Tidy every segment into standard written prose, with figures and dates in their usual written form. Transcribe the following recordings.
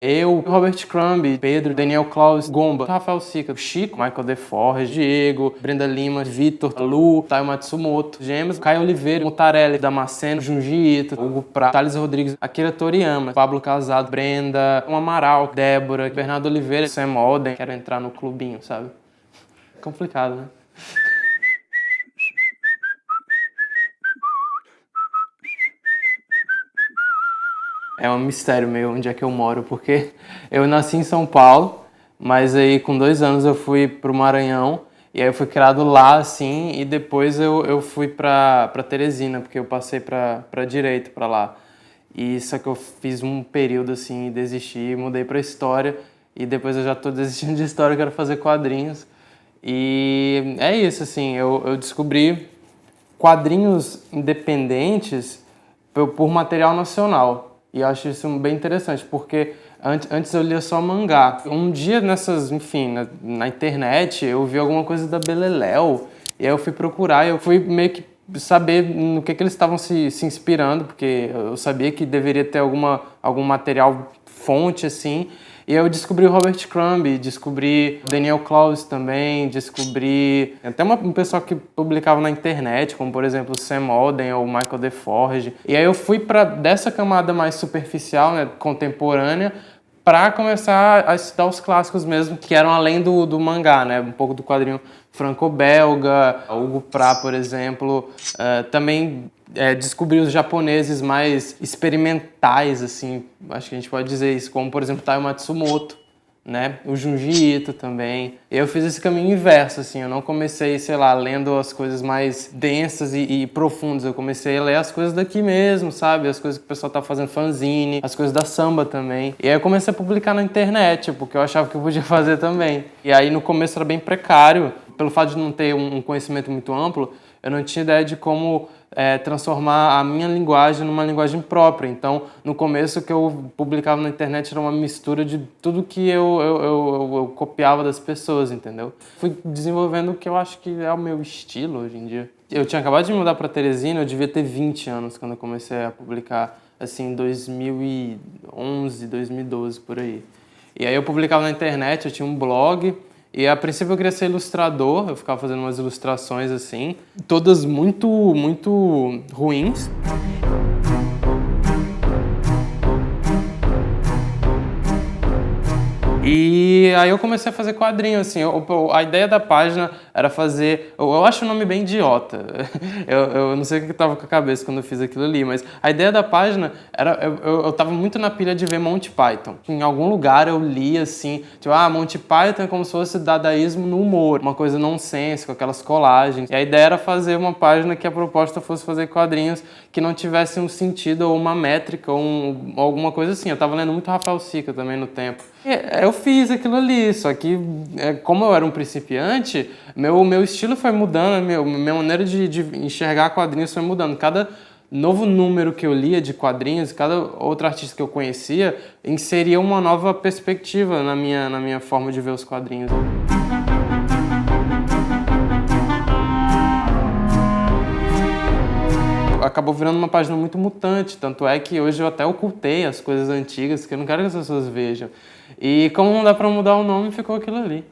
Eu, Robert Crumb, Pedro, Daniel Klaus, Gomba, Rafael Sica, Chico, Michael De Forres, Diego, Brenda Lima, Vitor, Lu, Taio Matsumoto, Gêmeos, Caio Oliveira, Mutarelli, Damasceno, Junji Ito, Hugo Prato, Thales Rodrigues, Akira Toriyama, Pablo Casado, Brenda, Amaral, Débora, Bernardo Oliveira, Sam Alden. Quero entrar no clubinho, sabe? É complicado, né? É um mistério meio onde é que eu moro, porque eu nasci em São Paulo, mas aí com 2 anos eu fui pro Maranhão, e aí eu fui criado lá, assim, e depois eu fui pra Teresina, porque eu passei pra direito pra lá. E só que eu fiz um período, assim, desisti, mudei pra História, e depois eu já tô desistindo de História, eu quero fazer quadrinhos. E é isso, assim, eu descobri quadrinhos independentes por material nacional. E eu acho isso bem interessante, porque antes eu lia só mangá. Um dia nessas, enfim, na internet, eu vi alguma coisa da Beleléu, e aí eu fui procurar, e eu fui meio que saber no que eles estavam se inspirando, porque eu sabia que deveria ter algum material fonte, assim. E eu descobri o Robert Crumb, descobri o Daniel Klaus também, descobri até um pessoal que publicava na internet, como por exemplo o Sam Alden ou o Michael De Forge. E aí eu fui para dessa camada mais superficial, né, contemporânea, para começar a estudar os clássicos mesmo, que eram além do mangá, né, um pouco do quadrinho franco-belga, Hugo Pratt, por exemplo, também descobri os japoneses mais experimentais, assim, acho que a gente pode dizer isso, como por exemplo Taiyo Matsumoto, né? O Junji Ito também. Eu fiz esse caminho inverso, assim, eu não comecei, sei lá, lendo as coisas mais densas e profundas, eu comecei a ler as coisas daqui mesmo, sabe? As coisas que o pessoal tá fazendo fanzine, as coisas da samba também. E aí eu comecei a publicar na internet, porque eu achava que eu podia fazer também. E aí no começo era bem precário, pelo fato de não ter um conhecimento muito amplo, eu não tinha ideia de como transformar a minha linguagem numa linguagem própria. Então, no começo, o que eu publicava na internet era uma mistura de tudo que eu copiava das pessoas, entendeu? Fui desenvolvendo o que eu acho que é o meu estilo hoje em dia. Eu tinha acabado de mudar para Teresina, eu devia ter 20 anos quando eu comecei a publicar, assim, em 2011, 2012, por aí. E aí eu publicava na internet, eu tinha um blog. E a princípio eu queria ser ilustrador, eu ficava fazendo umas ilustrações assim, todas muito ruins. E aí eu comecei a fazer quadrinho, assim, a ideia da página era fazer... Eu acho o nome bem idiota, eu não sei o que estava com a cabeça quando eu fiz aquilo ali, mas a ideia da página era... Eu tava muito na pilha de ver Monty Python. Em algum lugar eu li, assim, tipo, Monty Python é como se fosse dadaísmo no humor, uma coisa nonsense, com aquelas colagens. E a ideia era fazer uma página que a proposta fosse fazer quadrinhos que não tivessem um sentido ou uma métrica ou alguma coisa assim. Eu tava lendo muito Rafael Sica também no tempo. Eu fiz aquilo ali, só que como eu era um principiante, meu estilo foi mudando, minha maneira de enxergar quadrinhos foi mudando. Cada novo número que eu lia de quadrinhos, cada outro artista que eu conhecia, inseria uma nova perspectiva na minha forma de ver os quadrinhos. Acabou virando uma página muito mutante, tanto é que hoje eu até ocultei as coisas antigas, que eu não quero que as pessoas vejam. E como não dá pra mudar o nome, ficou aquilo ali.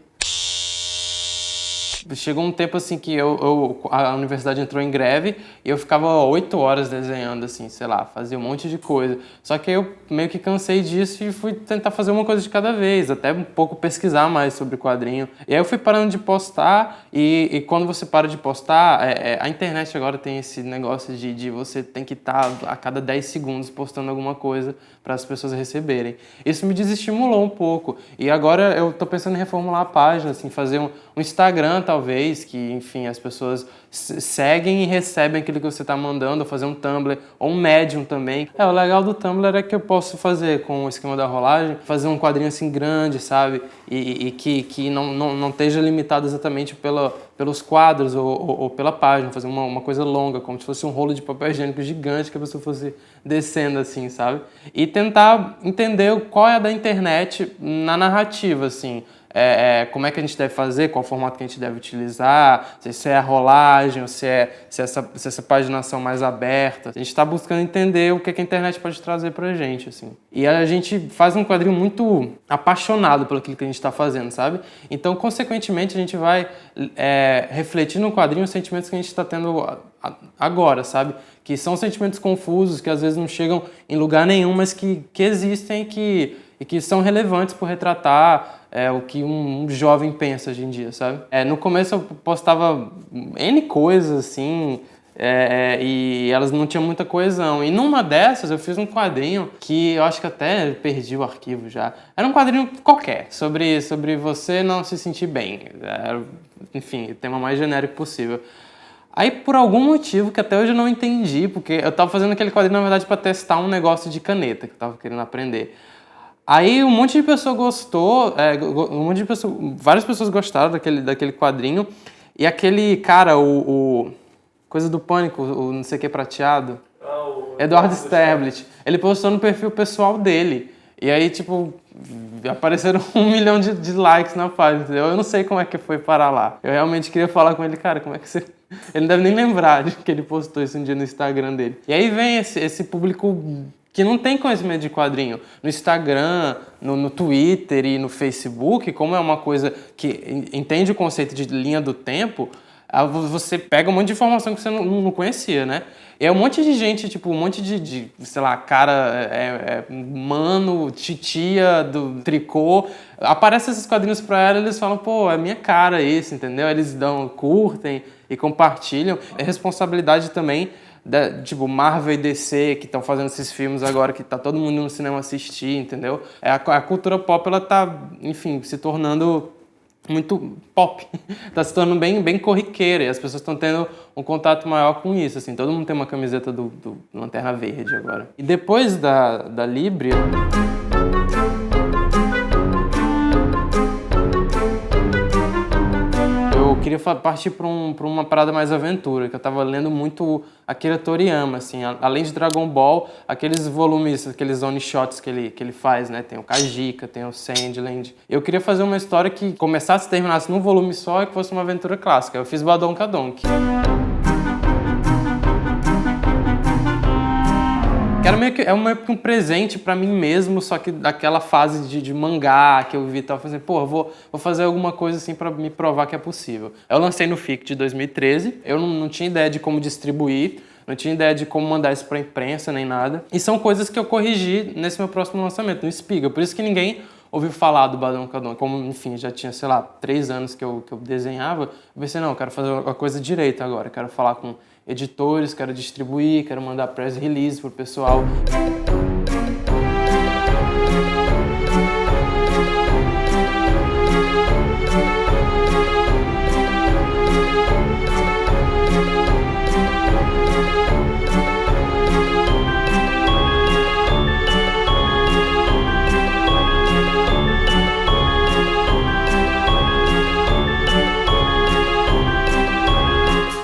Chegou um tempo assim que a universidade entrou em greve e eu ficava 8 horas desenhando, assim, sei lá, fazia um monte de coisa. Só que eu meio que cansei disso e fui tentar fazer uma coisa de cada vez, até um pouco pesquisar mais sobre quadrinho. E aí eu fui parando de postar e quando você para de postar, a internet agora tem esse negócio de você tem que estar a cada 10 segundos postando alguma coisa para as pessoas receberem. Isso me desestimulou um pouco. E agora eu tô pensando em reformular a página, assim, fazer um Instagram, talvez, que, enfim, as pessoas seguem e recebem aquilo que você está mandando, ou fazer um Tumblr, ou um Medium também. O legal do Tumblr é que eu posso fazer, com o esquema da rolagem, fazer um quadrinho assim grande, sabe? E que não esteja limitado exatamente pelos quadros ou pela página, fazer uma coisa longa, como se fosse um rolo de papel higiênico gigante que a pessoa fosse descendo assim, sabe? E tentar entender qual é a da internet na narrativa, assim. como é que a gente deve fazer, qual formato que a gente deve utilizar, se é a rolagem, ou se essa paginação mais aberta. A gente está buscando entender o que a internet pode trazer pra gente, assim. E a gente faz um quadrinho muito apaixonado pelo que a gente está fazendo, sabe? Então, consequentemente, a gente vai refletir no quadrinho os sentimentos que a gente está tendo agora, sabe? Que são sentimentos confusos, que às vezes não chegam em lugar nenhum, mas que existem e que são relevantes por retratar o que um jovem pensa hoje em dia, sabe? No começo eu postava N coisas, assim, e elas não tinham muita coesão. E numa dessas eu fiz um quadrinho que eu acho que até perdi o arquivo já. Era um quadrinho qualquer, sobre você não se sentir bem. Enfim, o tema mais genérico possível. Aí, por algum motivo que até hoje eu não entendi, porque eu tava fazendo aquele quadrinho, na verdade, para testar um negócio de caneta que eu tava querendo aprender. Aí um monte de pessoa gostou, várias pessoas gostaram daquele quadrinho, e aquele cara, o coisa do Pânico, o não sei o que prateado, Eduardo Sterblit, ele postou no perfil pessoal dele. E aí, tipo, apareceram 1 milhão de likes na página, entendeu? Eu não sei como é que foi parar lá. Eu realmente queria falar com ele, cara, como é que você... Ele não deve nem lembrar de que ele postou isso um dia no Instagram dele. E aí vem esse público que não tem conhecimento de quadrinho. No Instagram, no Twitter e no Facebook, como é uma coisa que entende o conceito de linha do tempo, você pega um monte de informação que você não conhecia, né? E é um monte de gente, tipo, um monte de sei lá, cara, mano, titia do tricô. Aparecem esses quadrinhos pra ela e eles falam, pô, é minha cara esse, entendeu? Eles curtem e compartilham. É responsabilidade também tipo, Marvel e DC, que estão fazendo esses filmes agora, que tá todo mundo no cinema assistir, entendeu? A cultura pop, ela tá, enfim, se tornando muito pop, tá se tornando bem corriqueira, e as pessoas estão tendo um contato maior com isso, assim, todo mundo tem uma camiseta do Lanterna Verde agora. E depois da Libre, eu queria partir para uma parada mais aventura, que eu tava lendo muito Akira Toriyama, assim, além de Dragon Ball, aqueles volumes, aqueles one-shots que ele faz, né, tem o Kajika, tem o Sandland. Eu queria fazer uma história que começasse e terminasse num volume só e que fosse uma aventura clássica. Eu fiz Badonkadonk. Era meio que um presente pra mim mesmo, só que daquela fase de mangá que eu vi e tal, falei assim, pô, vou fazer alguma coisa assim pra me provar que é possível. Eu lancei no FIC de 2013, eu não tinha ideia de como distribuir, não tinha ideia de como mandar isso pra imprensa nem nada. E são coisas que eu corrigi nesse meu próximo lançamento, no Espiga. Por isso que ninguém ouviu falar do Badonkadonk. Como, enfim, já tinha, sei lá, 3 anos que eu desenhava, eu pensei, não, eu quero fazer uma coisa direita agora, eu quero falar com editores, quero distribuir, quero mandar press release pro pessoal.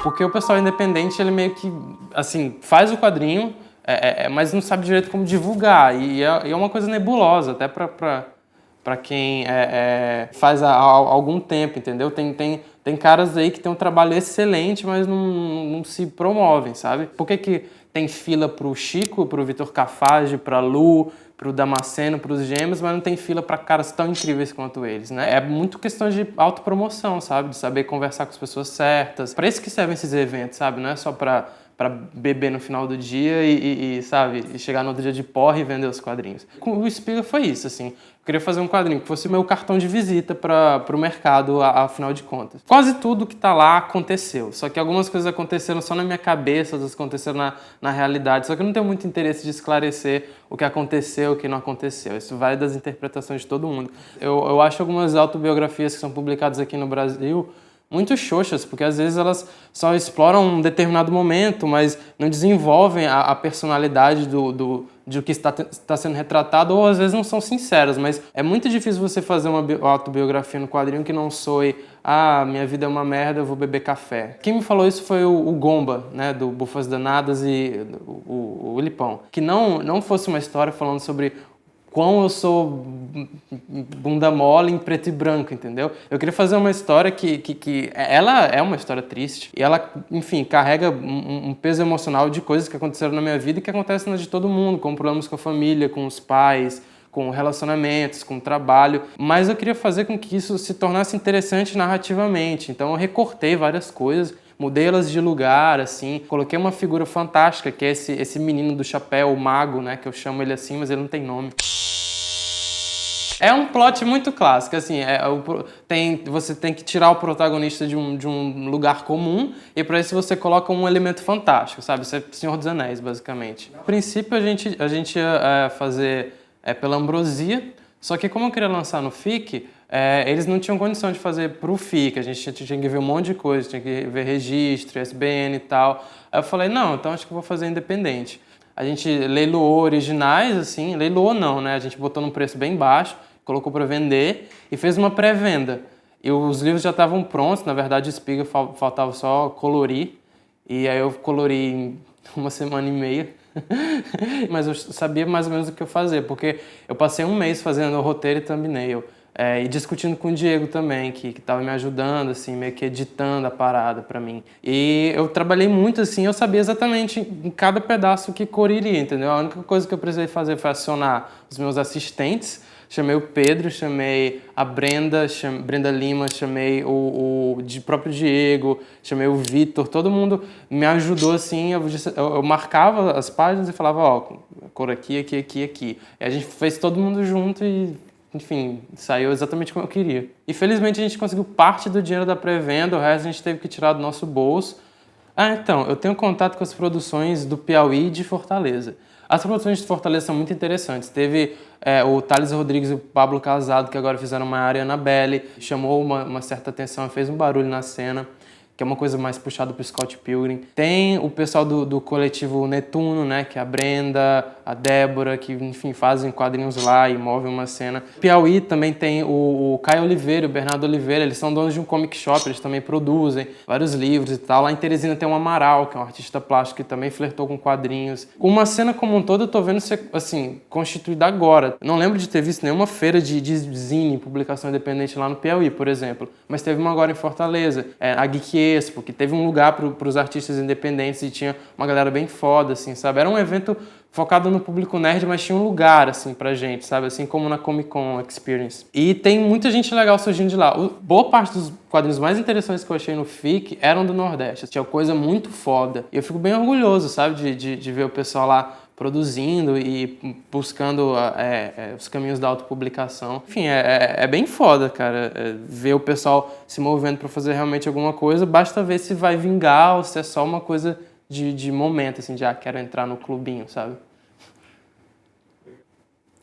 Porque o pessoal independente, ele meio que, assim, faz o quadrinho, mas não sabe direito como divulgar. E é uma coisa nebulosa, até pra quem faz há algum tempo, entendeu? Tem caras aí que tem um trabalho excelente, mas não se promovem, sabe? Por que tem fila pro Chico, pro Vitor Cafage, pra Lu, pro Damasceno, pros Gêmeos, mas não tem fila para caras tão incríveis quanto eles, né? É muito questão de autopromoção, sabe? De saber conversar com as pessoas certas. Para isso que servem esses eventos, sabe? Não é só para beber no final do dia e sabe? E chegar no outro dia de porra e vender os quadrinhos. O Espiga foi isso, assim. Eu queria fazer um quadrinho que fosse o meu cartão de visita para o mercado, afinal de contas. Quase tudo que tá lá aconteceu, só que algumas coisas aconteceram só na minha cabeça, outras aconteceram na realidade, só que eu não tenho muito interesse de esclarecer o que aconteceu, o que não aconteceu. Isso vai das interpretações de todo mundo. Eu acho algumas autobiografias que são publicadas aqui no Brasil muito xoxas, porque às vezes elas só exploram um determinado momento, mas não desenvolvem a personalidade de o que está sendo retratado, ou às vezes não são sinceras, mas é muito difícil você fazer uma autobiografia no quadrinho que não soe minha vida é uma merda, eu vou beber café. Quem me falou isso foi o Gomba, né, do Bufas Danadas, e o Lipão. Que não fosse uma história falando sobre quão eu sou bunda mole em preto e branco, entendeu? Eu queria fazer uma história que ela é uma história triste e ela, enfim, carrega um peso emocional de coisas que aconteceram na minha vida e que acontecem na de todo mundo, com problemas com a família, com os pais, com relacionamentos, com trabalho, mas eu queria fazer com que isso se tornasse interessante narrativamente, então eu recortei várias coisas, mudei elas de lugar, assim, coloquei uma figura fantástica, que é esse menino do chapéu, o mago, né, que eu chamo ele assim, mas ele não tem nome. É um plot muito clássico, assim, você tem que tirar o protagonista de um lugar comum e para isso você coloca um elemento fantástico, sabe? Isso é Senhor dos Anéis, basicamente. A princípio a gente ia fazer pela Ambrosia, só que como eu queria lançar no FIC, eles não tinham condição de fazer pro FIC, a gente tinha que ver um monte de coisa, tinha que ver registro, SBN e tal. Aí eu falei, não, então acho que eu vou fazer independente. A gente leiloou originais, assim, leiloou não, né? A gente botou num preço bem baixo, colocou para vender e fez uma pré-venda. E os livros já estavam prontos, na verdade o Espiga faltava só colorir. E aí eu colori em uma semana e meia. Mas eu sabia mais ou menos o que eu fazer, porque eu passei um mês fazendo o roteiro e thumbnail. E discutindo com o Diego também, que estava me ajudando, assim, meio que editando a parada para mim. E eu trabalhei muito, assim, eu sabia exatamente em cada pedaço que cor iria, entendeu? A única coisa que eu precisei fazer foi acionar os meus assistentes. Chamei o Pedro, chamei a Brenda, Brenda Lima, chamei o próprio Diego, chamei o Vitor, todo mundo me ajudou assim, eu marcava as páginas e falava, ó, cor aqui, aqui, aqui, aqui. E a gente fez todo mundo junto e, enfim, saiu exatamente como eu queria. E felizmente a gente conseguiu parte do dinheiro da pré-venda, o resto a gente teve que tirar do nosso bolso. Então, eu tenho contato com as produções do Piauí e de Fortaleza. As produções de Fortaleza são muito interessantes. Teve o Thales Rodrigues e o Pablo Casado, que agora fizeram uma área Annabelle, chamou uma certa atenção, fez um barulho na cena, que é uma coisa mais puxada pro Scott Pilgrim. Tem o pessoal do coletivo Netuno, né, que é a Brenda, a Débora, que, enfim, fazem quadrinhos lá e movem uma cena. Piauí também tem o Caio Oliveira, o Bernardo Oliveira, eles são donos de um comic shop, eles também produzem vários livros e tal. Lá em Teresina tem o Amaral, que é um artista plástico que também flertou com quadrinhos. Uma cena como um todo eu tô vendo ser, assim, constituída agora. Eu não lembro de ter visto nenhuma feira de zine, publicação independente lá no Piauí, por exemplo. Mas teve uma agora em Fortaleza, a Geek Expo, que teve um lugar para os artistas independentes e tinha uma galera bem foda, assim, sabe? Era um evento focado no público nerd, mas tinha um lugar, assim, pra gente, sabe? Assim como na Comic Con Experience. E tem muita gente legal surgindo de lá. Boa parte dos quadrinhos mais interessantes que eu achei no FIC eram do Nordeste. Tinha coisa muito foda. E eu fico bem orgulhoso, sabe? De ver o pessoal lá produzindo e buscando os caminhos da autopublicação. Enfim, é bem foda, cara, ver o pessoal se movendo para fazer realmente alguma coisa. Basta ver se vai vingar ou se é só uma coisa de momento, assim, de quero entrar no clubinho, sabe?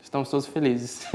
Estamos todos felizes.